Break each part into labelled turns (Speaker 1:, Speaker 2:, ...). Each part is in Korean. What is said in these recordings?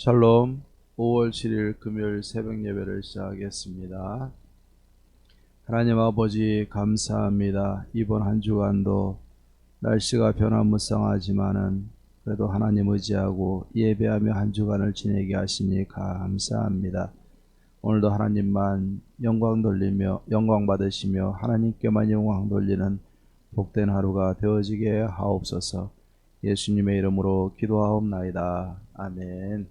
Speaker 1: 샬롬. 5월 7일 금요일 새벽 예배를 시작하겠습니다. 하나님 아버지 감사합니다. 이번 한 주간도 날씨가 변화무쌍하지만은 그래도 하나님 의지하고 예배하며 한 주간을 지내게 하시니 감사합니다. 오늘도 하나님만 영광 돌리며 영광 받으시며 하나님께만 영광 돌리는 복된 하루가 되어지게 하옵소서. 예수님의 이름으로 기도하옵나이다. 아멘.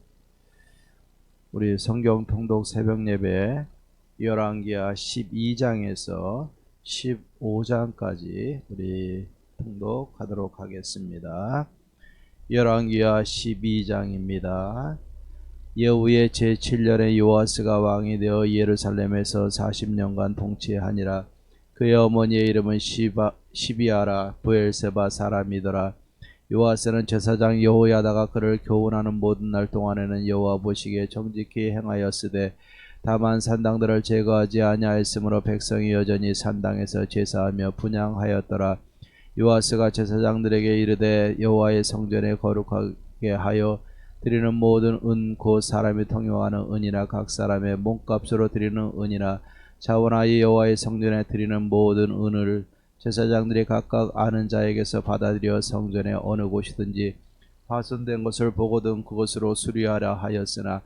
Speaker 1: 우리 성경 통독 새벽 예배 열왕기하 12장에서 15장까지 우리 통독하도록 하겠습니다. 열왕기하 12장입니다. 여우의 제7년에 요아스가 왕이 되어 예루살렘에서 40년간 통치하니라. 그의 어머니의 이름은 시비아라 브엘세바 사람이더라. 요아스는 제사장 여호야다가 그를 교훈하는 모든 날 동안에는 여호와 보시기에 정직히 행하였으되 다만 산당들을 제거하지 아니하였으므로 백성이 여전히 산당에서 제사하며 분향하였더라. 요아스가 제사장들에게 이르되 여호와의 성전에 거룩하게 하여 드리는 모든 은 곧 사람이 통용하는 은이나 각 사람의 몸값으로 드리는 은이나 자원하여 여호와의 성전에 드리는 모든 은을 제사장들이 각각 아는 자에게서 받아들여 성전의 어느 곳이든지 파손된 것을 보거든 그것으로 수리하라 하였으나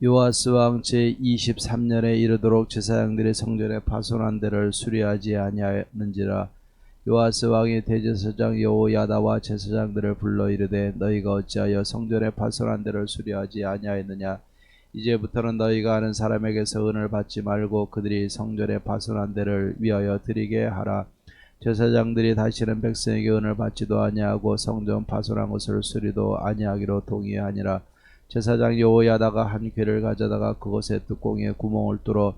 Speaker 1: 요아스 왕 제23년에 이르도록 제사장들이 성전에 파손한 데를 수리하지 아니하였는지라. 요아스 왕이 대제사장 여호야다와 제사장들을 불러 이르되 너희가 어찌하여 성전에 파손한 데를 수리하지 아니하였느냐. 이제부터는 너희가 아는 사람에게서 은을 받지 말고 그들이 성전에 파손한 데를 위하여 드리게 하라. 제사장들이 다시는 백성에게 은을 받지도 아니하고 성전 파손한 것을 수리도 아니하기로 동의하니라. 제사장 여호야다가 한 궤를 가져다가 그곳에 뚜껑에 구멍을 뚫어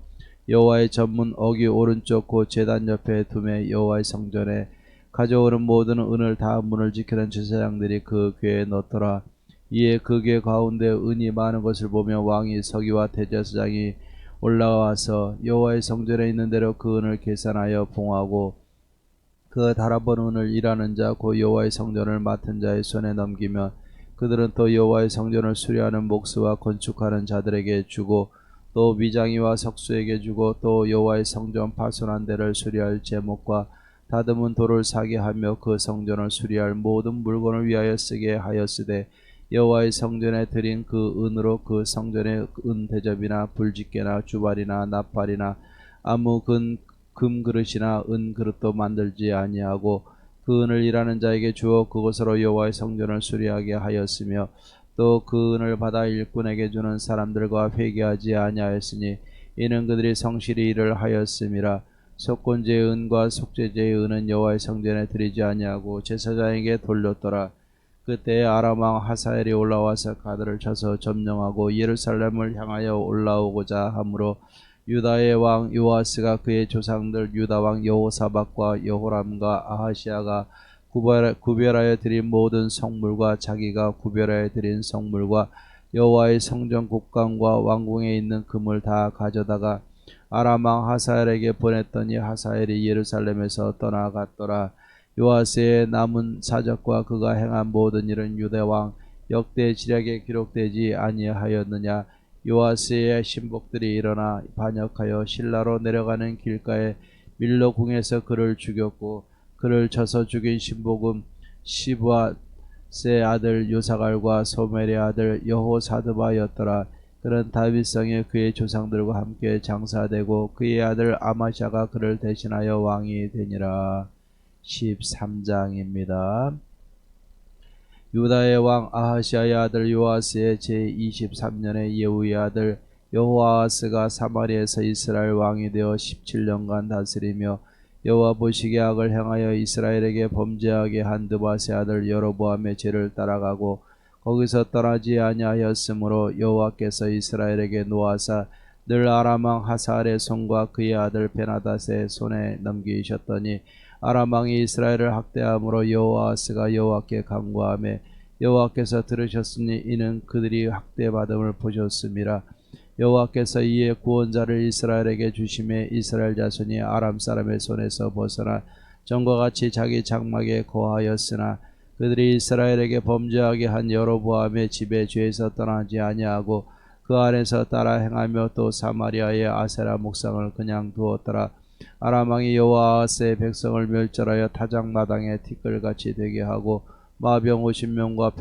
Speaker 1: 여호와의 전문 어귀 오른쪽 곧 제단 옆에 두매 여호와의 성전에 가져오는 모든 은을 다 문을 지키는 제사장들이 그 궤에 넣더라. 이에 그 궤 가운데 은이 많은 것을 보며 왕이 서기와 대제사장이 올라와서 여호와의 성전에 있는 대로 그 은을 계산하여 봉하고 그 달아본 은을 일하는 자 곧 여호와의 성전을 맡은 자의 손에 넘기며 그들은 또 여호와의 성전을 수리하는 목수와 건축하는 자들에게 주고 또 미장이와 석수에게 주고 또 여호와의 성전 파손한 데를 수리할 제목과 다듬은 돌을 사게 하며 그 성전을 수리할 모든 물건을 위하여 쓰게 하였으되 여호와의 성전에 드린 그 은으로 그 성전의 은 대접이나 불집게나 주발이나 나팔이나 아무 금 그릇이나 은 그릇도 만들지 아니하고 그 은을 일하는 자에게 주어 그것으로 여호와의 성전을 수리하게 하였으며 또 그 은을 받아 일꾼에게 주는 사람들과 회개하지 아니하였으니 이는 그들이 성실히 일을 하였음이라. 속건제의 은과 속죄제의 은은 여호와의 성전에 드리지 아니하고 제사장에게 돌렸더라. 그때 아람 왕 하사엘이 올라와서 가드를 쳐서 점령하고 예루살렘을 향하여 올라오고자 하므로 유다의 왕 요아스가 그의 조상들 유다 왕 여호사밧과 여호람과 아하시아가 구별하여 드린 모든 성물과 자기가 구별하여 드린 성물과 여호와의 성전 곡간과 왕궁에 있는 금을 다 가져다가 아람 왕 하사엘에게 보냈더니 하사엘이 예루살렘에서 떠나갔더라. 요아스의 남은 사적과 그가 행한 모든 일은 유다 왕 역대 지략에 기록되지 아니하였느냐. 요아스의 신복들이 일어나 반역하여 실라로 내려가는 길가에 밀로 궁에서 그를 죽였고 그를 쳐서 죽인 신복은 시브앗의 아들 요사갈과 소멜의 아들 여호사드바였더라. 그는 다윗성에 그의 조상들과 함께 장사되고 그의 아들 아마샤가 그를 대신하여 왕이 되니라. 13장입니다. 유다의 왕 아하시아의 아들 요아스의 제23년에 예후의 아들 여호아하스가 사마리아에서 이스라엘 왕이 되어 17년간 다스리며 여호와 보시기에 악을 행하여 이스라엘에게 범죄하게 한 드밧의 아들 여로보암의 죄를 따라가고 거기서 떠나지 아니하였으므로 여호와께서 이스라엘에게 노하사 늘 아람 왕 하사엘의 손과 그의 아들 베나닷의 손에 넘기셨더니 아람 왕이 이스라엘을 학대함으로 여호아스가 여호와께 간구하며 여호와께서 들으셨으니 이는 그들이 학대받음을 보셨음이라. 여호와께서 이에 구원자를 이스라엘에게 주심에 이스라엘 자손이 아람 사람의 손에서 벗어나 전과 같이 자기 장막에 거하였으나 그들이 이스라엘에게 범죄하게 한 여로보암의 집의 죄에서 떠나지 아니하고 그 안에서 따라 행하며 또 사마리아의 아세라 목상을 그냥 두었더라. 아람 왕이 여호와 아하스의 백성을 멸절하여 타작마당에 티끌같이 되게 하고 마병 50명과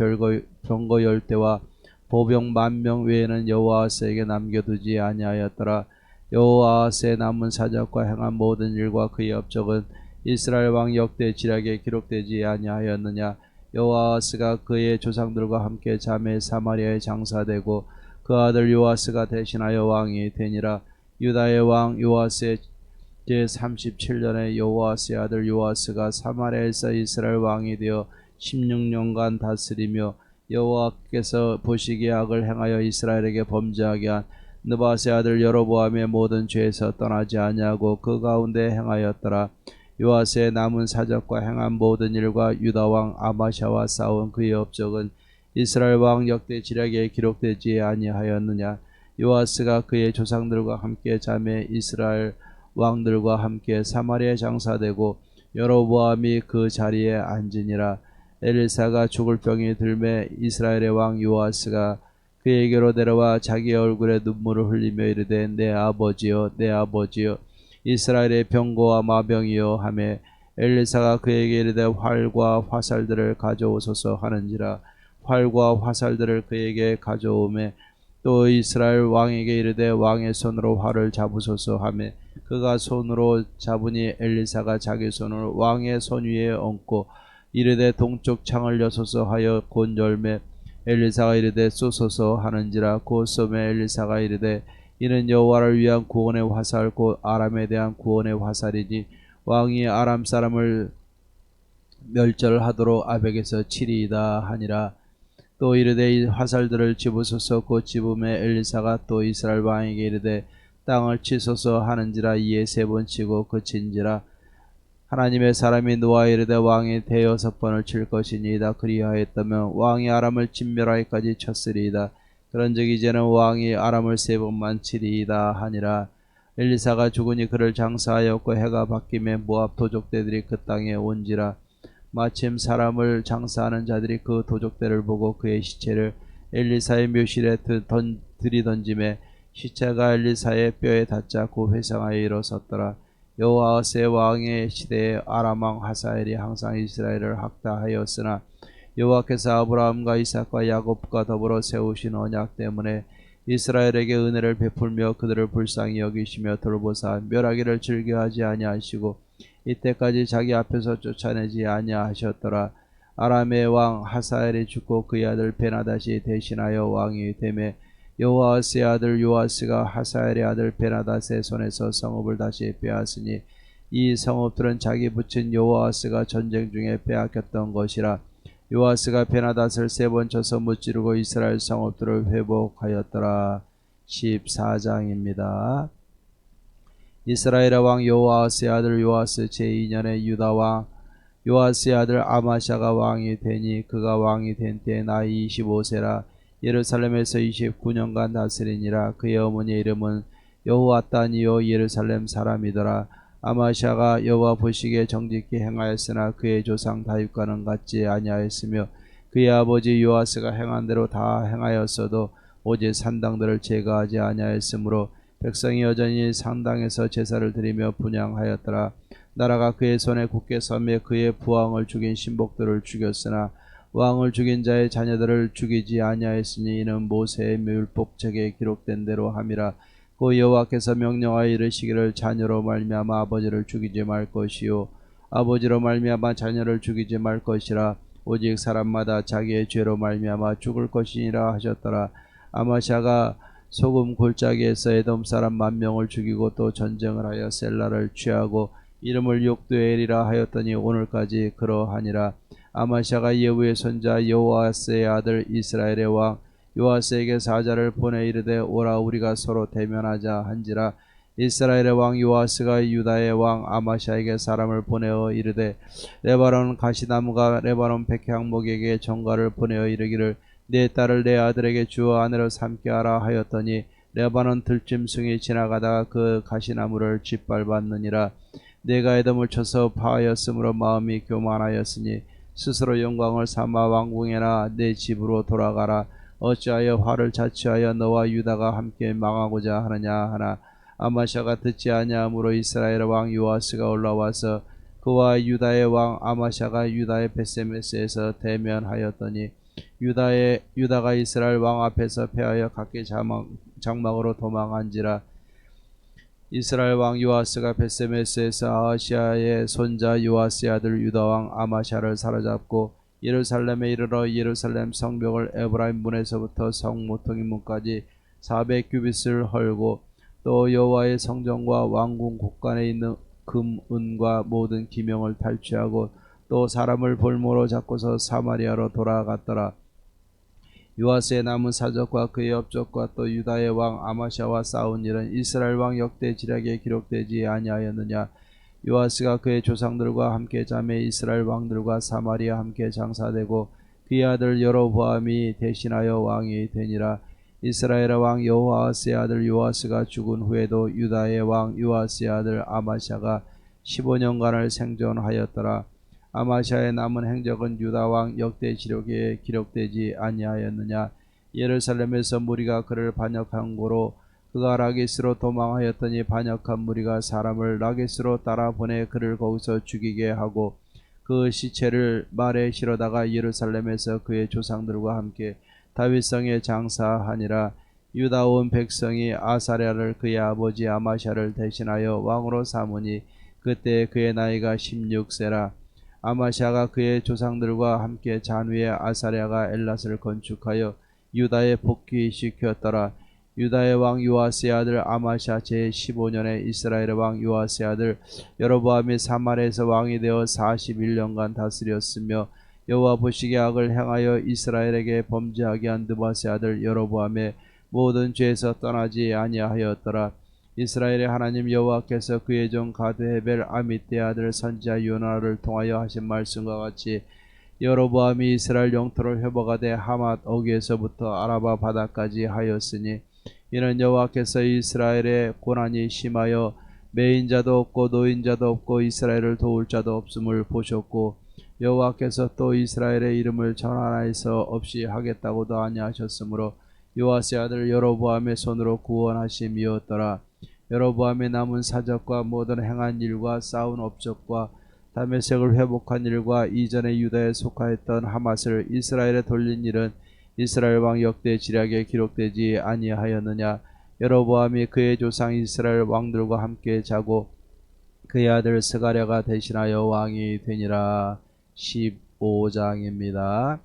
Speaker 1: 병거 10대와 보병 10,000명 외에는 여호와 아하스에게 남겨두지 아니하였더라. 여호와 아하스의 남은 사적과 행한 모든 일과 그의 업적은 이스라엘 왕 역대 지략에 기록되지 아니하였느냐. 여호와 아하스가 그의 조상들과 함께 자매 사마리아에 장사되고 그 아들 요아스가 대신하여 왕이 되니라. 유다의 왕 요아스의 제37년에 여호아스의 아들 요아스가 사마리아에서 이스라엘 왕이 되어 16년간 다스리며 여호와께서 보시기에 악을 행하여 이스라엘에게 범죄하게 한 느바스의 아들 여로보암의 모든 죄에서 떠나지 아니하고 그 가운데 행하였더라. 요아스의 남은 사적과 행한 모든 일과 유다 왕 아마샤와 싸운 그의 업적은 이스라엘 왕 역대 지략에 기록되지 아니하였느냐. 요아스가 그의 조상들과 함께 자매 이스라엘 왕들과 함께 사마리아에 장사되고 여로보암이 그 자리에 앉으니라. 엘리사가 죽을 병이 들매 이스라엘의 왕 요아스가 그에게로 내려와 자기 얼굴에 눈물을 흘리며 이르되 내 아버지여 내 아버지여 이스라엘의 병거와 마병이여 하매 엘리사가 그에게 이르되 활과 화살들을 가져오소서 하는지라. 활과 화살들을 그에게 가져오매 또 이스라엘 왕에게 이르되 왕의 손으로 활을 잡으소서 하매 그가 손으로 잡으니 엘리사가 자기 손을 왕의 손 위에 얹고 이르되 동쪽 창을 여소서 하여 곧 열매 엘리사가 이르되 쏘소서 하는지라. 곧 쏘매 엘리사가 이르되 이는 여호와를 위한 구원의 화살 곧 아람에 대한 구원의 화살이니 왕이 아람 사람을 멸절하도록 아벡에서 치리이다 하니라. 또 이르되 이 화살들을 집으소서. 곧 집음에 엘리사가 또 이스라엘 왕에게 이르되 땅을 치소서 하는지라. 이에 3번 치고 그친지라. 하나님의 사람이 노아 이르되 왕이 대여섯 번을 칠 것이니이다. 그리하였다면 왕이 아람을 진멸하기까지 쳤으리이다. 그런즉 이제는 왕이 아람을 3번만 치리이다 하니라. 엘리사가 죽으니 그를 장사하였고 해가 바뀌매 모압 도적대들이 그 땅에 온지라. 마침 사람을 장사하는 자들이 그 도적대를 보고 그의 시체를 엘리사의 묘실에 들이던짐에 시체가 엘리사의 뼈에 닿자 그 회상하여 일어섰더라. 여호아스의 왕의 시대에 아람 왕 하사엘이 항상 이스라엘을 학다하였으나 여호와께서 아브라함과 이삭과 야곱과 더불어 세우신 언약 때문에 이스라엘에게 은혜를 베풀며 그들을 불쌍히 여기시며 돌보사 멸하기를 즐겨하지 아니하시고 이때까지 자기 앞에서 쫓아내지 아니하셨더라. 아람의 왕 하사엘이 죽고 그의 아들 베나닷이 대신하여 왕이 되매 여호아스의 아들 요아스가 하사엘의 아들 베나닷의 손에서 성읍을 다시 빼앗으니 이 성읍들은 자기 부친 여호아스가 전쟁 중에 빼앗겼던 것이라. 요아스가 베나닷을 3번 쳐서 무찌르고 이스라엘 성읍들을 회복하였더라. 14장입니다. 이스라엘의 왕 여호아스의 아들 요아스 제2년에 유다 왕 요아스의 아들 아마샤가 왕이 되니 그가 왕이 된 때 나이 25세라. 예루살렘에서 29년간 다스리니라. 그의 어머니의 이름은 여호아단이요 예루살렘 사람이더라. 아마샤가 여호와 보시기에 정직히 행하였으나 그의 조상 다윗과는 같지 아니하였으며 그의 아버지 요아스가 행한 대로 다 행하였어도 오직 산당들을 제거하지 아니하였으므로 백성이 여전히 산당에서 제사를 드리며 분향하였더라. 나라가 그의 손에 굳게 서며 그의 부왕을 죽인 신복들을 죽였으나 왕을 죽인 자의 자녀들을 죽이지 아니하였으니 이는 모세의 율법책에 기록된 대로 함이라. 그 여호와께서 명령하여 이르시기를 자녀로 말미암아 아버지를 죽이지 말 것이요 아버지로 말미암아 자녀를 죽이지 말 것이라. 오직 사람마다 자기의 죄로 말미암아 죽을 것이니라 하셨더라. 아마샤가 소금 골짜기에서 에돔 사람 10,000명을 죽이고 또 전쟁을 하여 셀라를 취하고 이름을 욕두엘이라 하였더니 오늘까지 그러하니라. 아마샤가 예후의 손자 여호아스의 아들 이스라엘의 왕 요아스에게 사자를 보내 이르되 오라 우리가 서로 대면하자 한지라. 이스라엘의 왕 요아스가 유다의 왕 아마샤에게 사람을 보내어 이르되 레바논 가시나무가 레바논 백향목에게 전가를 보내어 이르기를 내 딸을 내 아들에게 주어 아내로 삼게 하라 하였더니 레바논 들짐승이 지나가다가 그 가시나무를 짓밟았느니라. 내가 에돔을 쳐서 파하였으므로 마음이 교만하였으니 스스로 영광을 삼아 왕궁에나 내 집으로 돌아가라. 어찌하여 화를 자초하여 너와 유다가 함께 망하고자 하느냐 하나 아마샤가 듣지 아니하므로 이스라엘 왕 요아스가 올라와서 그와 유다의 왕 아마샤가 유다의 베세메스에서 대면하였더니 유다가 이스라엘 왕 앞에서 패하여 각기 장막으로 도망한지라. 이스라엘 왕 요아스가 베세메스에서 아하시아의 손자 요아스의 아들 유다 왕 아마샤를 사로잡고 예루살렘에 이르러 예루살렘 성벽을 에브라임 문에서부터 성 모퉁이 문까지 400규빗을 헐고 또 여호와의 성전과 왕궁 곳간에 있는 금, 은과 모든 기명을 탈취하고 또 사람을 볼모로 잡고서 사마리아로 돌아갔더라. 요아스의 남은 사적과 그의 업적과 또 유다의 왕 아마샤와 싸운 일은 이스라엘 왕 역대 지략에 기록되지 아니하였느냐. 요아스가 그의 조상들과 함께 자매 이스라엘 왕들과 사마리아 함께 장사되고 그의 아들 여로보암이 대신하여 왕이 되니라. 이스라엘 왕 여호아스의 아들 요아스가 죽은 후에도 유다의 왕 요아스의 아들 아마샤가 15년간을 생존하였더라. 아마샤의 남은 행적은 유다 왕 역대 지력에 기록되지 아니하였느냐. 예루살렘에서 무리가 그를 반역한 고로 그가 라기스로 도망하였더니 반역한 무리가 사람을 라기스로 따라 보내 그를 거기서 죽이게 하고 그 시체를 말에 실어다가 예루살렘에서 그의 조상들과 함께 다윗성에 장사하니라. 유다 온 백성이 아사랴를 그의 아버지 아마샤를 대신하여 왕으로 삼으니 그때 그의 나이가 16세라. 아마샤가 그의 조상들과 함께 잔위에 아사랴가 엘랏을 건축하여 유다에 복귀시켰더라. 유다의 왕 요아스의 아들 아마샤 제15년에 이스라엘의 왕 요아스의 아들 여로보암이 사마리아에서 왕이 되어 41년간 다스렸으며 여호와 보시기에 악을 행하여 이스라엘에게 범죄하게 한 느밧의 아들 여로보암의 모든 죄에서 떠나지 아니하였더라. 이스라엘의 하나님 여호와께서 그의 종 가드헤벨 아미떼의 아들 선지자 요나를 통하여 하신 말씀과 같이 여로보암이 이스라엘 영토를 회복하되 하맛 어귀에서부터 아라바 바다까지 하였으니 이는 여호와께서 이스라엘의 고난이 심하여 매인자도 없고 노인자도 없고 이스라엘을 도울 자도 없음을 보셨고 여호와께서 또 이스라엘의 이름을 전환하여서 없이 하겠다고도 아니하셨으므로 요아스의 아들 여로보암의 손으로 구원하심이었더라. 여로보암의 남은 사적과 모든 행한 일과 쌓은 업적과 다메섹을 회복한 일과 이전에 유다에 속하였던 하맛을 이스라엘에 돌린 일은 이스라엘 왕 역대 지략에 기록되지 아니하였느냐. 여로보암이 그의 조상 이스라엘 왕들과 함께 자고 그의 아들 스가랴가 대신하여 왕이 되니라. 15장입니다.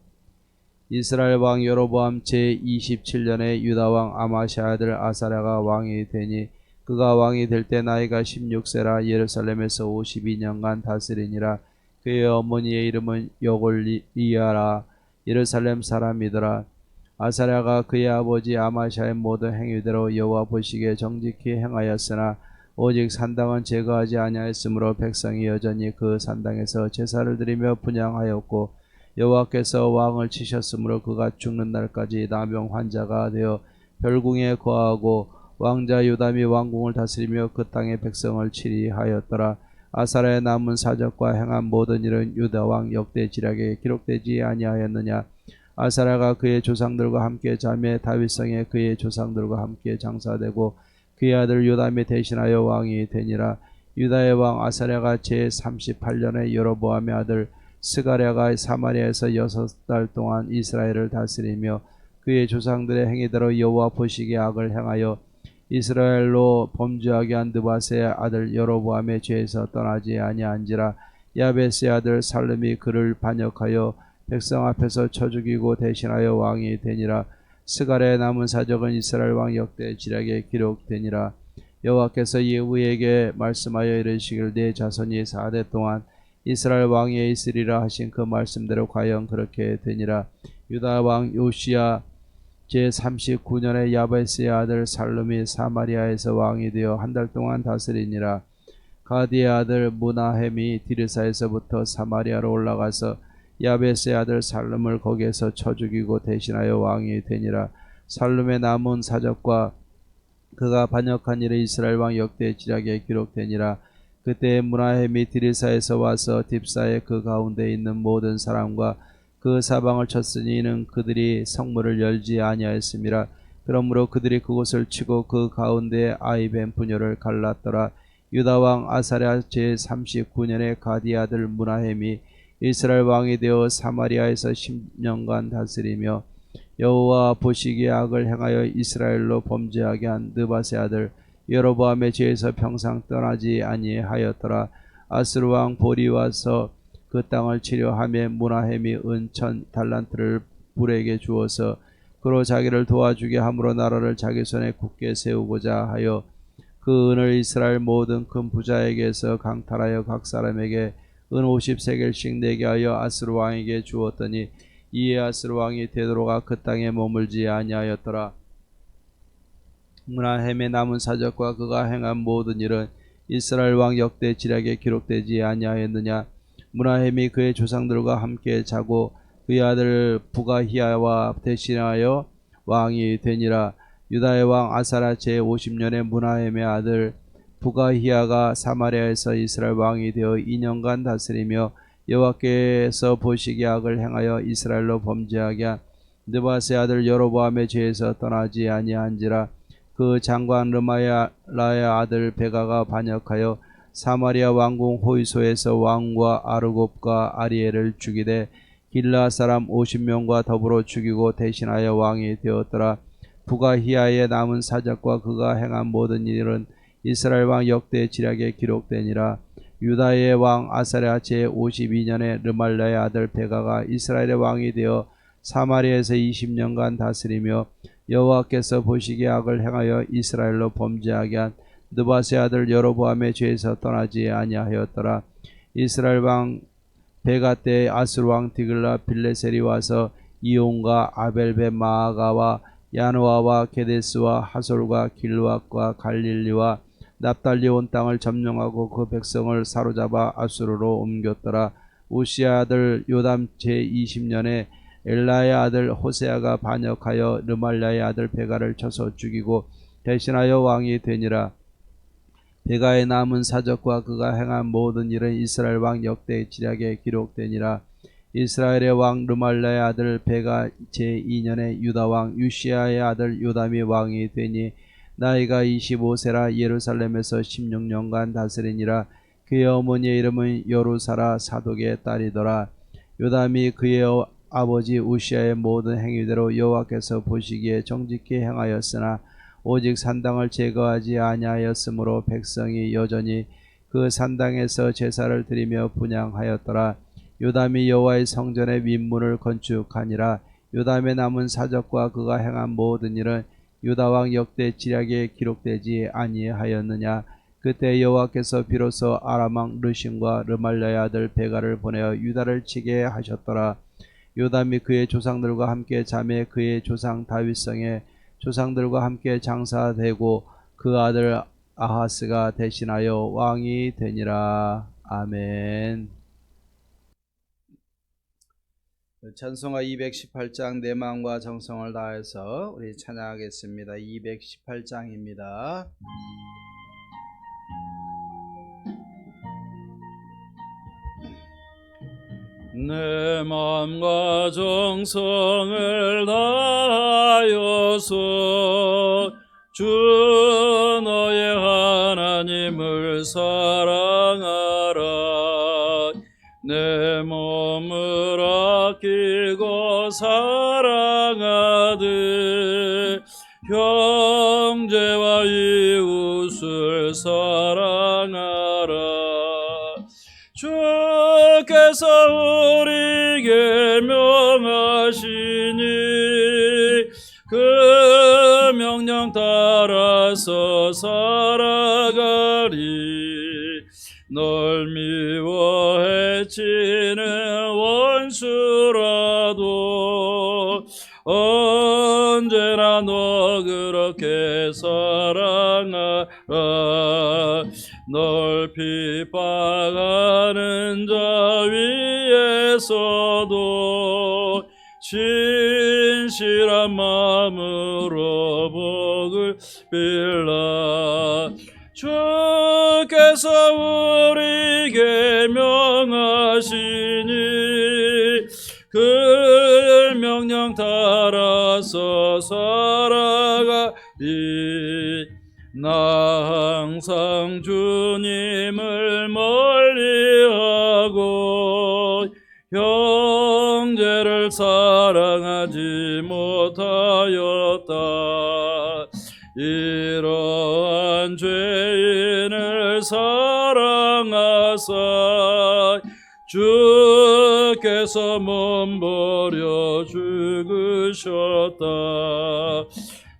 Speaker 1: 이스라엘 왕 여로보암 제27년에 유다 왕 아마샤 아들 아사랴가 왕이 되니 그가 왕이 될 때 나이가 16세라. 예루살렘에서 52년간 다스리니라. 그의 어머니의 이름은 여골리아라. 예루살렘 사람이더라. 아사랴가 그의 아버지 아마샤의 모든 행위대로 여호와 보시기에 정직히 행하였으나 오직 산당은 제거하지 아니하였으므로 백성이 여전히 그 산당에서 제사를 드리며 분향하였고 여호와께서 왕을 치셨으므로 그가 죽는 날까지 나병 환자가 되어 별궁에 거하고 왕자 요담이 왕궁을 다스리며 그 땅의 백성을 치리하였더라. 아사랴의 남은 사적과 행한 모든 일은 유다 왕 역대 지략에 기록되지 아니하였느냐. 아사랴가 그의 조상들과 함께 자매 다윗성에 그의 조상들과 함께 장사되고 그의 아들 요담이 대신하여 왕이 되니라. 유다의 왕 아사랴가 제38년에 여로보암의 아들 스가랴가 사마리아에서 6달 동안 이스라엘을 다스리며 그의 조상들의 행위대로 여호와 보시기에 악을 행하여 이스라엘로 범죄하게 한 느밧의 아들 여로보암의 죄에서 떠나지 아니한지라. 야베스의 아들 살름이 그를 반역하여 백성 앞에서 쳐 죽이고 대신하여 왕이 되니라. 스가랴의 남은 사적은 이스라엘 왕 역대 지략에 기록되니라. 여호와께서 예후에게 말씀하여 이르시길 내 자손이 4대 동안 이스라엘 왕위에 있으리라 하신 그 말씀대로 과연 그렇게 되니라. 유다 왕 요시야 제39년에 야베스의 아들 살룸이 사마리아에서 왕이 되어 한 달 동안 다스리니라. 가디의 아들 무나헴이 디르사에서부터 사마리아로 올라가서 야베스의 아들 살룸을 거기에서 쳐 죽이고 대신하여 왕이 되니라. 살룸의 남은 사적과 그가 반역한 일이 이스라엘 왕 역대 지략에 기록되니라. 그때 문하햄이 디리사에서 와서 딥사의 그 가운데 있는 모든 사람과 그 사방을 쳤으니 이는 그들이 성문을 열지 아니하였음이라. 그러므로 그들이 그곳을 치고 그 가운데 아이벤 부녀를 갈랐더라. 유다 왕 아사랴 제39년에 가디 아들 문하햄이 이스라엘 왕이 되어 사마리아에서 10년간 다스리며 여호와 보시기에 악을 행하여 이스라엘로 범죄하게 한 느밧의 아들 여로보암의 죄에서 평생 떠나지 아니하였더라. 아스루 왕 볼이 와서 그 땅을 치려하며 문하햄이 은 1000달란트를 불에게 주어서 그로 자기를 도와주게 함으로 나라를 자기 손에 굳게 세우고자 하여 그 은을 이스라엘 모든 큰 부자에게서 강탈하여 각 사람에게 은 50세겔씩 내게 하여 아스루 왕에게 주었더니 이에 아스루 왕이 되도록아 그 땅에 머물지 아니하였더라. 문하햄의 남은 사적과 그가 행한 모든 일은 이스라엘 왕 역대 지략에 기록되지 아니하였느냐. 문하햄이 그의 조상들과 함께 자고 그의 아들 부가히야와 대신하여 왕이 되니라. 유다의 왕 아사랴 제50년에 문하햄의 아들 부가히야가 사마리아에서 이스라엘 왕이 되어 2년간 다스리며 여호와께서 보시기에 악을 행하여 이스라엘로 범죄하게 한 느밧의 아들 여로보암의 죄에서 떠나지 아니한지라. 그 장관 르마야라의 아들 베가가 반역하여 사마리아 왕궁 호이소에서 왕과 아르곱과 아리엘을 죽이되 길라 사람 50명과 더불어 죽이고 대신하여 왕이 되었더라. 부가히야의 남은 사적과 그가 행한 모든 일은 이스라엘 왕 역대 지략에 기록되니라. 유다의 왕 아사랴 제52년에 르말라의 아들 베가가 이스라엘의 왕이 되어 사마리아에서 20년간 다스리며 여호와께서 보시기에 악을 행하여 이스라엘로 범죄하게 한 느밧의 아들 여로보암의 죄에서 떠나지 아니하였더라. 이스라엘 왕 베가 때 아스루 왕 디글라 빌레셀이 와서 이온과 아벨벳 마아가와 야노아와 게데스와 하솔과 길르앗과 갈릴리와 납달리 온 땅을 점령하고 그 백성을 사로잡아 아수르로 옮겼더라. 우시아 아들 요담 제20년에 엘라의 아들 호세아가 반역하여 르말라의 아들 베가를 쳐서 죽이고 대신하여 왕이 되니라. 베가의 남은 사적과 그가 행한 모든 일은 이스라엘 왕 역대 지략에 기록되니라. 이스라엘의 왕 르말라의 아들 베가 제2년에 유다 왕 유시아의 아들 요담이 왕이 되니 나이가 25세라 예루살렘에서 16년간 다스리니라. 그의 어머니의 이름은 여루사라 사독의 딸이더라. 요담이 그의 아버지 우시아의 모든 행위대로 여호와께서 보시기에 정직히 행하였으나 오직 산당을 제거하지 아니하였으므로 백성이 여전히 그 산당에서 제사를 드리며 분향하였더라. 요담이 여호와의 성전의 윗문을 건축하니라. 요담의 남은 사적과 그가 행한 모든 일은 유다 왕 역대 지략에 기록되지 아니하였느냐. 그때 여호와께서 비로소 아람 왕 르신과 르말라의 아들 베가를 보내어 유다를 치게 하셨더라. 요담이 그의 조상들과 함께 잠에 그의 조상 다윗성의 조상들과 함께 장사되고 그 아들 아하스가 대신하여 왕이 되니라. 아멘. 찬송가 218장 내 마음과 정성을 다해서 우리 찬양하겠습니다. 218장입니다.
Speaker 2: 내 마음과 정성을 다하여서 주 너의 하나님을 사랑하라. 내 몸을 아끼고 사랑하듯 형제와 이웃을 사랑하라. 주께서 우리에게 명하시니 그 명령 따라서 살아가리. 널 미워 해치는 원수라도 언제나 너 그렇게 사랑하라. 널 핍박하는 자 위에서도 진실한 마음으로 복을 빌라. 주께서 주께서 우리에게 명하시니 그 명령 따라서 살아가리. 나 항상 주님을 멀리하고 형제를 사랑하지 못하였다. 이러한 죄인을 사랑하사 주께서 몸버려 죽으셨다.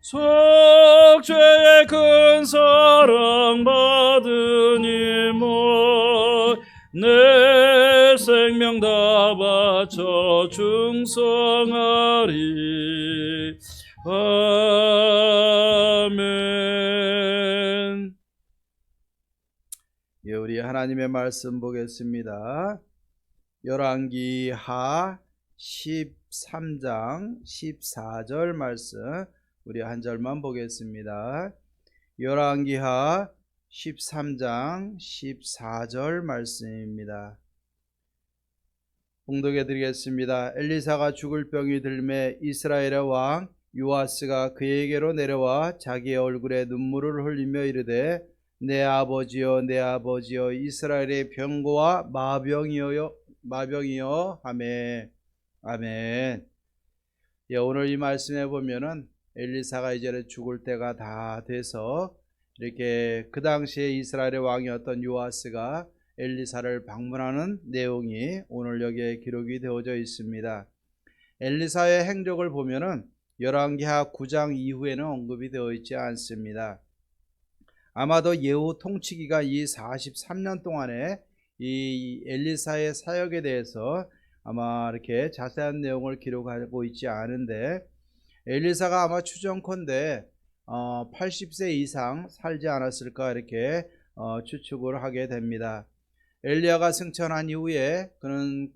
Speaker 2: 속죄의 큰 사랑 받으니 내 생명 다 바쳐 충성하리. 아멘.
Speaker 1: 예, 우리 하나님의 말씀 보겠습니다. 열왕기 하 13장 14절 말씀 우리 한 절만 보겠습니다. 열왕기 하 13장 14절 말씀입니다. 봉독해 드리겠습니다. 엘리사가 죽을 병이 들매 이스라엘의 왕 요아스가 그에게로 내려와 자기의 얼굴에 눈물을 흘리며 이르되 내 아버지여 내 아버지여 이스라엘의 병고와 마병이여 하매. 아멘. 예, 오늘 이 말씀에 보면은 엘리사가 이제 죽을 때가 다 돼서 이렇게 그 당시에 이스라엘의 왕이었던 요아스가 엘리사를 방문하는 내용이 오늘 여기에 기록이 되어져 있습니다. 엘리사의 행적을 보면은 열왕기하 9장 이후에는 언급이 되어 있지 않습니다. 아마도 예후 통치기가 이 43년 동안에 이 엘리사의 사역에 대해서 아마 이렇게 자세한 내용을 기록하고 있지 않은데 엘리사가 아마 추정컨대 80세 이상 살지 않았을까 이렇게 추측을 하게 됩니다. 엘리야가 승천한 이후에 그는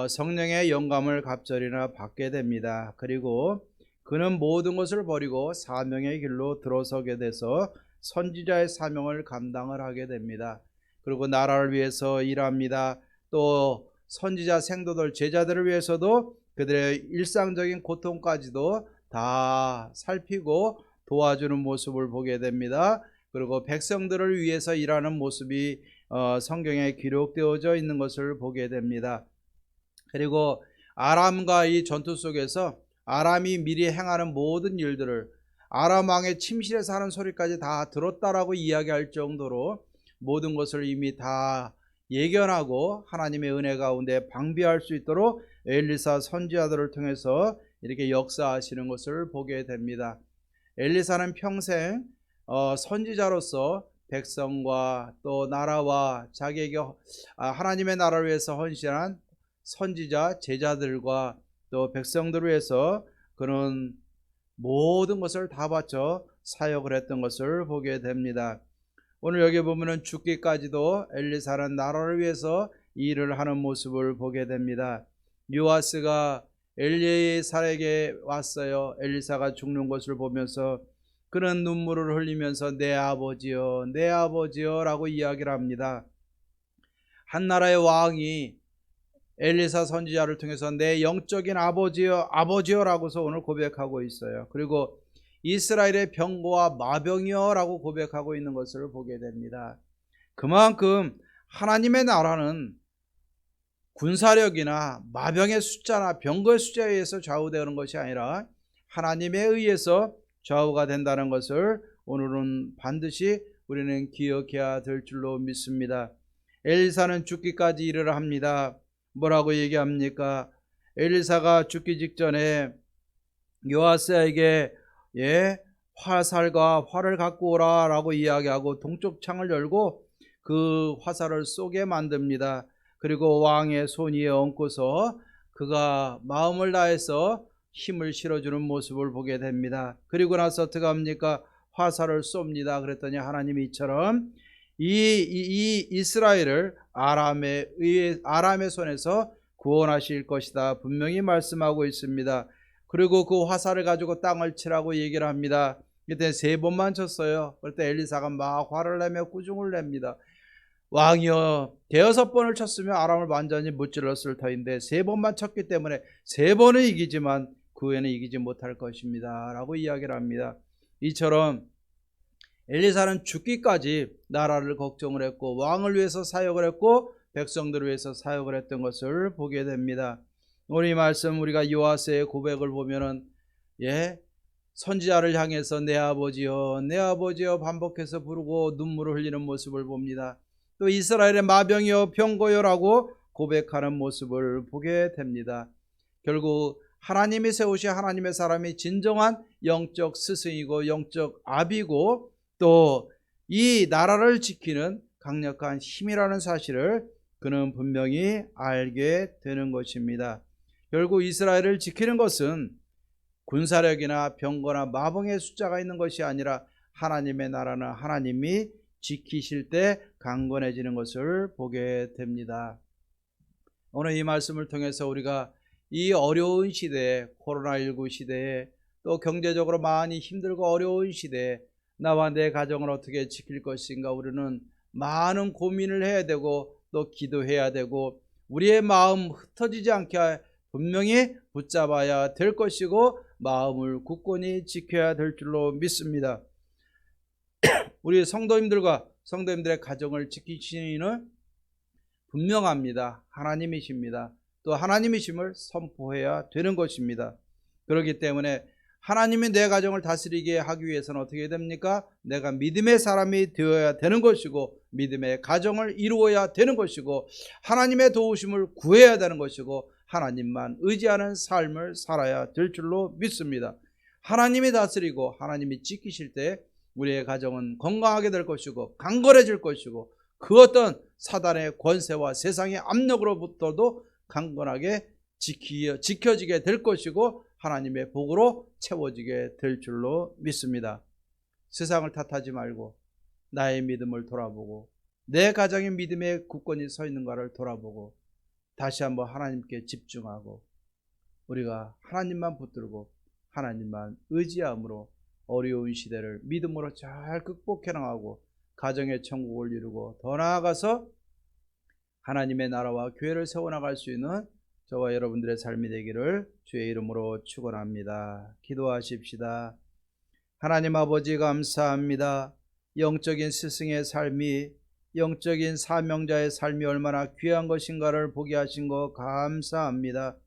Speaker 1: 성령의 영감을 갑절이나 받게 됩니다. 그리고 그는 모든 것을 버리고 사명의 길로 들어서게 돼서 선지자의 사명을 감당을 하게 됩니다. 그리고 나라를 위해서 일합니다. 또 선지자 생도들 제자들을 위해서도 그들의 일상적인 고통까지도 다 살피고 도와주는 모습을 보게 됩니다. 그리고 백성들을 위해서 일하는 모습이 성경에 기록되어져 있는 것을 보게 됩니다. 그리고 아람과 이 전투 속에서 아람이 미리 행하는 모든 일들을 아람 왕의 침실에서 하는 소리까지 다 들었다라고 이야기할 정도로 모든 것을 이미 다 예견하고 하나님의 은혜 가운데 방비할 수 있도록 엘리사 선지자들을 통해서 이렇게 역사하시는 것을 보게 됩니다. 엘리사는 평생 선지자로서 백성과 또 나라와 자기에게 하나님의 나라를 위해서 헌신한 선지자 제자들과 또 백성들을 위해서 그는 모든 것을 다 바쳐 사역을 했던 것을 보게 됩니다. 오늘 여기 보면은 죽기까지도 엘리사는 나라를 위해서 일을 하는 모습을 보게 됩니다. 요아스가 엘리사에게 왔어요. 엘리사가 죽는 것을 보면서 그는 눈물을 흘리면서 내 아버지여 내 아버지여 라고 이야기를 합니다. 한 나라의 왕이 엘리사 선지자를 통해서 내 영적인 아버지여 아버지여 라고서 오늘 고백하고 있어요. 그리고 이스라엘의 병고와 마병이여 라고 고백하고 있는 것을 보게 됩니다. 그만큼 하나님의 나라는 군사력이나 마병의 숫자나 병거의 숫자에 의해서 좌우되는 것이 아니라 하나님에 의해서 좌우가 된다는 것을 오늘은 반드시 우리는 기억해야 될 줄로 믿습니다. 엘리사는 죽기까지 일을 합니다. 뭐라고 얘기합니까? 엘리사가 죽기 직전에 요아스에게 화살과 활을 갖고 오라 라고 이야기하고 동쪽 창을 열고 그 화살을 쏘게 만듭니다. 그리고 왕의 손 위에 얹고서 그가 마음을 다해서 힘을 실어주는 모습을 보게 됩니다. 그리고 나서 어떻게 합니까? 화살을 쏩니다. 그랬더니 하나님이 이처럼 이 이스라엘을 아람의 손에서 구원하실 것이다 분명히 말씀하고 있습니다. 그리고 그 화살을 가지고 땅을 치라고 얘기를 합니다. 그때 3번만 쳤어요. 그때 엘리사가 막 화를 내며 꾸중을 냅니다. 왕이여 대여섯 번을 쳤으면 아람을 완전히 무찔렀을 터인데 세 번만 쳤기 때문에 세 번은 이기지만 그 후에는 이기지 못할 것입니다 라고 이야기를 합니다. 이처럼 엘리사는 죽기까지 나라를 걱정을 했고 왕을 위해서 사역을 했고 백성들을 위해서 사역을 했던 것을 보게 됩니다. 오늘 이 말씀 우리가 요아스의 고백을 보면은 선지자를 향해서 내 아버지여 내 아버지여 반복해서 부르고 눈물을 흘리는 모습을 봅니다. 또 이스라엘의 마병이여 병거여라고 고백하는 모습을 보게 됩니다. 결국 하나님이 세우신 하나님의 사람이 진정한 영적 스승이고 영적 아비고 또 이 나라를 지키는 강력한 힘이라는 사실을 그는 분명히 알게 되는 것입니다. 결국 이스라엘을 지키는 것은 군사력이나 병거나 마병의 숫자가 있는 것이 아니라 하나님의 나라는 하나님이 지키실 때 강건해지는 것을 보게 됩니다. 오늘 이 말씀을 통해서 우리가 이 어려운 시대에 코로나19 시대에 또 경제적으로 많이 힘들고 어려운 시대에 나와 내 가정을 어떻게 지킬 것인가 우리는 많은 고민을 해야 되고 또 기도해야 되고 우리의 마음 흩어지지 않게 분명히 붙잡아야 될 것이고 마음을 굳건히 지켜야 될 줄로 믿습니다. 우리 성도님들과 성도님들의 가정을 지키시는 분명합니다. 하나님이십니다. 또 하나님이심을 선포해야 되는 것입니다. 그렇기 때문에 하나님이 내 가정을 다스리게 하기 위해서는 어떻게 됩니까? 내가 믿음의 사람이 되어야 되는 것이고 믿음의 가정을 이루어야 되는 것이고 하나님의 도우심을 구해야 되는 것이고 하나님만 의지하는 삶을 살아야 될 줄로 믿습니다. 하나님이 다스리고 하나님이 지키실 때 우리의 가정은 건강하게 될 것이고 강건해질 것이고 그 어떤 사단의 권세와 세상의 압력으로부터도 강건하게 지켜지게 될 것이고 하나님의 복으로 채워지게 될 줄로 믿습니다. 세상을 탓하지 말고 나의 믿음을 돌아보고 내 가정의 믿음에 굳건히 서 있는가를 돌아보고 다시 한번 하나님께 집중하고 우리가 하나님만 붙들고 하나님만 의지함으로 어려운 시대를 믿음으로 잘 극복해 나가고 가정의 천국을 이루고 더 나아가서 하나님의 나라와 교회를 세워나갈 수 있는 저와 여러분들의 삶이 되기를 주의 이름으로 축원합니다. 기도하십시다. 하나님 아버지 감사합니다. 영적인 스승의 삶이 영적인 사명자의 삶이 얼마나 귀한 것인가를 보게 하신 것 감사합니다.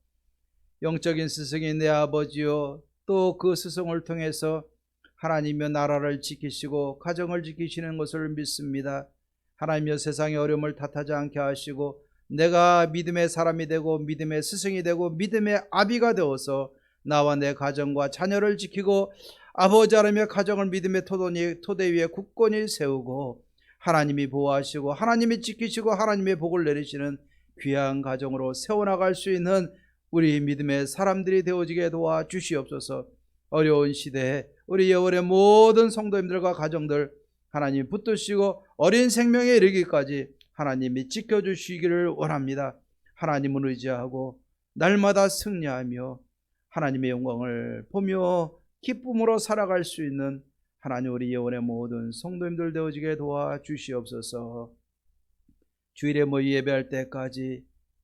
Speaker 1: 영적인 스승이 내 아버지요 또 그 스승을 통해서 하나님의 나라를 지키시고 가정을 지키시는 것을 믿습니다. 하나님여 세상의 어려움을 탓하지 않게 하시고 내가 믿음의 사람이 되고 믿음의 스승이 되고 믿음의 아비가 되어서 나와 내 가정과 자녀를 지키고 아버지 하나님의 가정을 믿음의 토대 위에 굳건히 세우고 하나님이 보호하시고 하나님이 지키시고 하나님의 복을 내리시는 귀한 가정으로 세워나갈 수 있는 우리 믿음의 사람들이 되어지게 도와주시옵소서. 어려운 시대에 우리 여월의 모든 성도님들과 가정들 하나님 붙드시고 어린 생명에 이르기까지 하나님이 지켜주시기를 원합니다. 하나님을 의지하고 날마다 승리하며 하나님의 영광을 보며 기쁨으로 살아갈 수 있는 하나님 우리 영혼의 모든 성도님들 되어지게 도와주시옵소서. 주일에 모이 예배할 때까지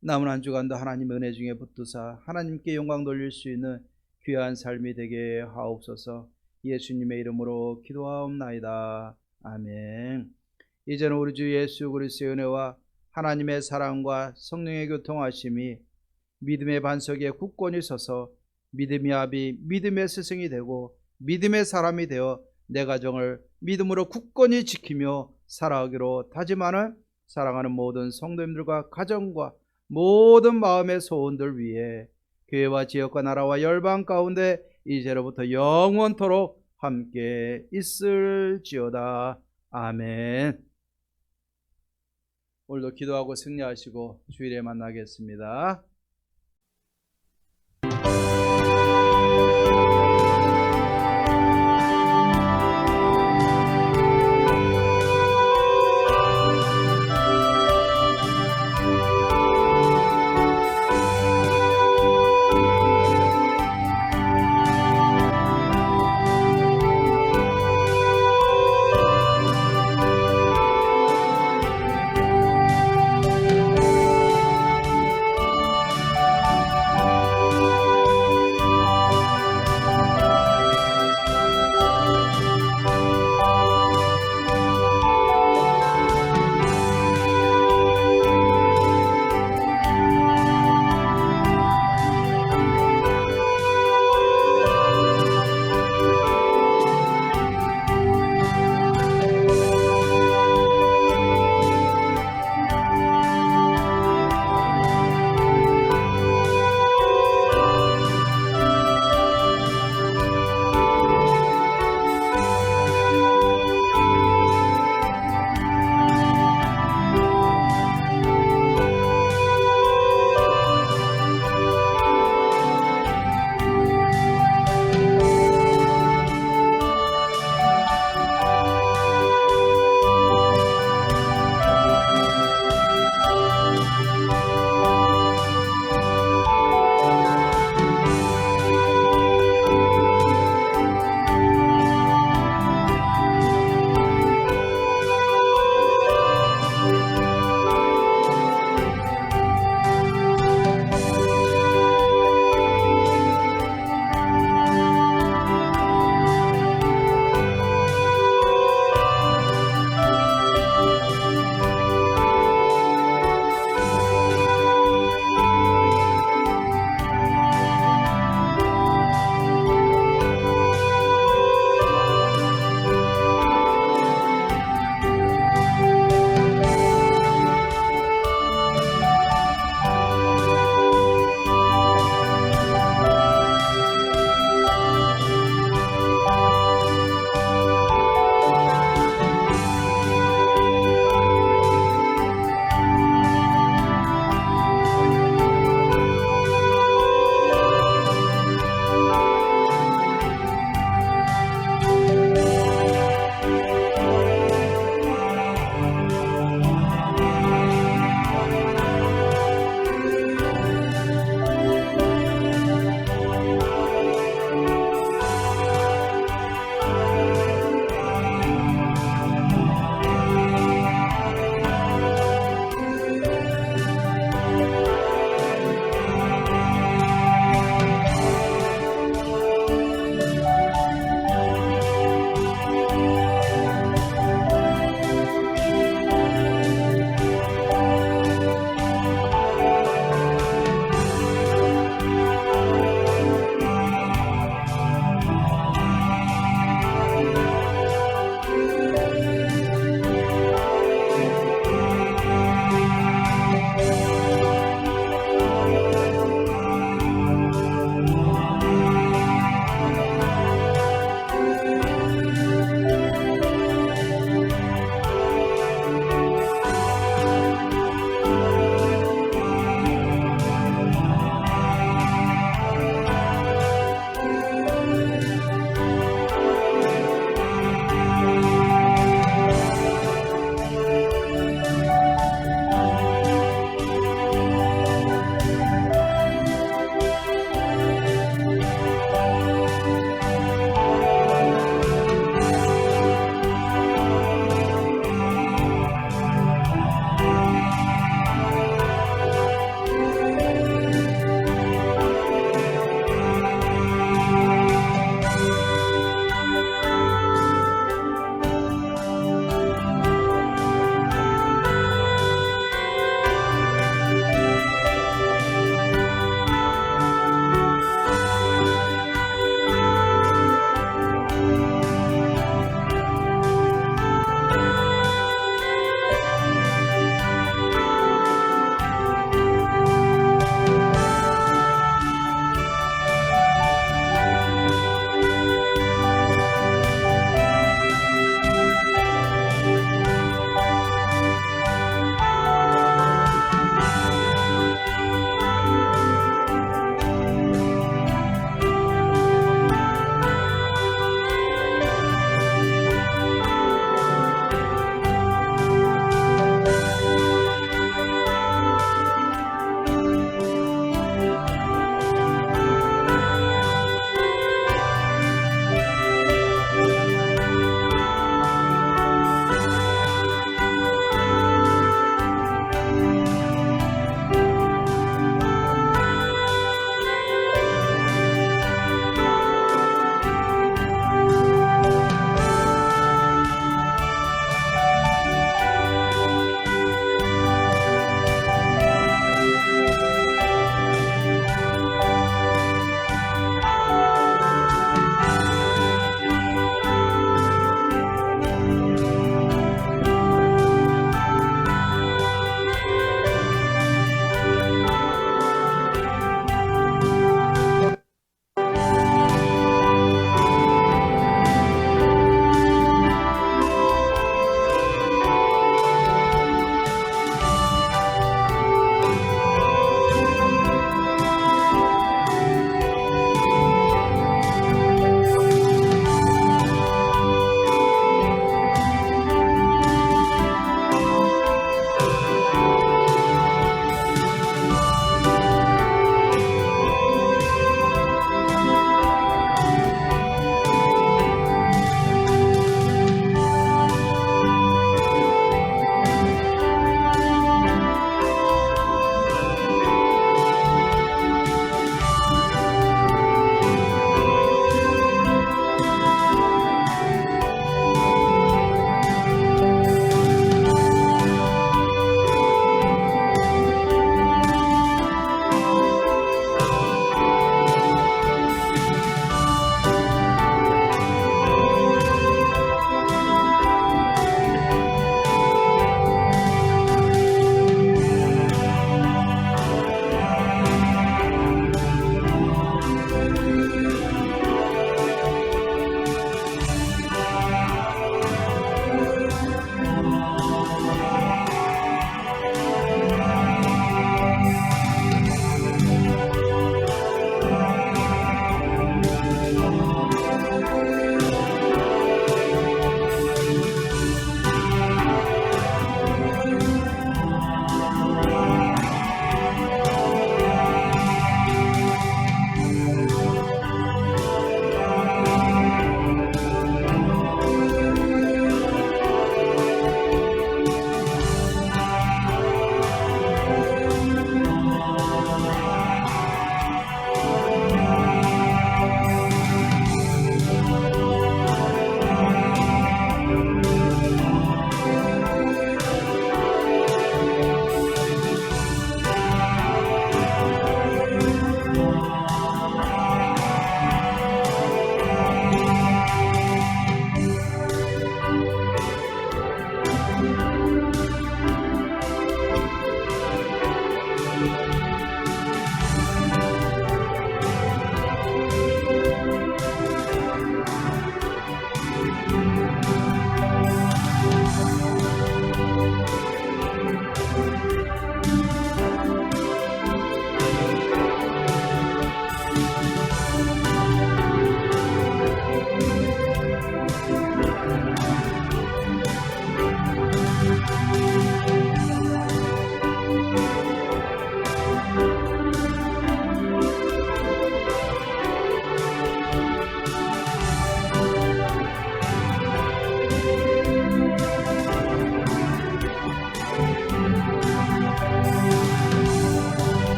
Speaker 1: 남은 한 주간도 하나님의 은혜 중에 붙드사 하나님께 영광 돌릴 수 있는 귀한 삶이 되게 하옵소서. 예수님의 이름으로 기도하옵나이다. 아멘. 이제는 우리 주 예수 그리스도의 은혜와 하나님의 사랑과 성령의 교통하심이 믿음의 반석에 굳건히 서서 믿음의 아비 믿음의 스승이 되고 믿음의 사람이 되어 내 가정을 믿음으로 굳건히 지키며 살아가기로 다짐하는 사랑하는 모든 성도님들과 가정과 모든 마음의 소원들 위해 교회와 지역과 나라와 열방 가운데 이제로부터 영원토록 함께 있을지어다. 아멘. 오늘도 기도하고 승리하시고 주일에 만나겠습니다.